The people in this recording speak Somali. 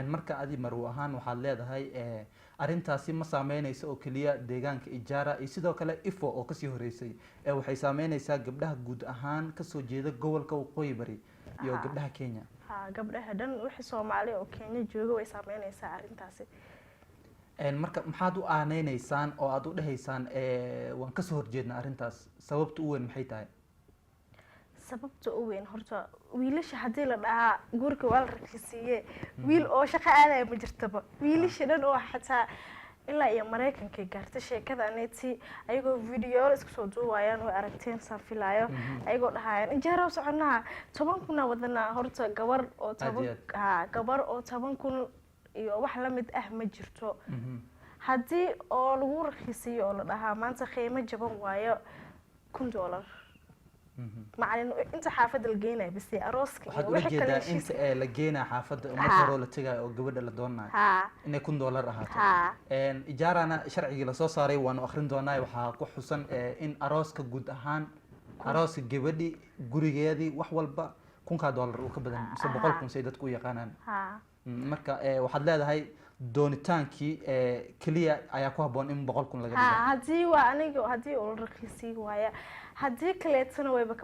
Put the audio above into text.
marka adi marwo ahaan waxaad leedahay arrintaasi ma saameynayso oo kaliya deegaanka Ijaara iyo sidoo kale ifo oo kasii horeysay waxay saameynaysaa gabdhaha guud ahaan kasoo jeeda gobolka Waqooyi Bari iyo gabdhaha Kenya gabdhaha dhan wixii Soomaali oo Kenya jooga way saameynaysaa arrintaasi marka maxaad u aaneynaysan oo aad u dhahaysaan waan ka soo horjeedna arrintaas sababtu u weyn maxay tahay sababta u weyn horta wiilasha hadii la dhahaa guurka waa la rakisiye wiil oo shaqo aaday ma jirtaba wiilasha dhan oo xataa ilaa iyo Mareykanka gaartay sheekadaaneti ayagoo video isku soo duubayaan oo aragteen saafilaayo ayagoo dhahayaan Ijaara soconaa 10 kun wadana horta gabar oo 10 kun iyo wax la mid ah ma jirto hadii oo lagu rakisiyo oo la dhahaa maanta qiimo jaban waayo $1 macallin inta xaafada la geenay bas arooska iyo wixii kale inta la geenay xaafada marka hore la tagay oo gabadha la doonayo inay $1 ahaato Ijaarana sharciga la soo saaray waan akhrin doonaa waxa ku xusan in arooska guud ahaan arooska gabadhi gurigeedii wax walba $1,000 uu ka badan mise 100,000 say dadku yaqaanaan marka waxaad leedahay doonitaankii kaliya ayaa ku haboon in 100,000 laga dhigo hadii waa aniga hadii oo rakisiyo waaya hadii kaleetana wayba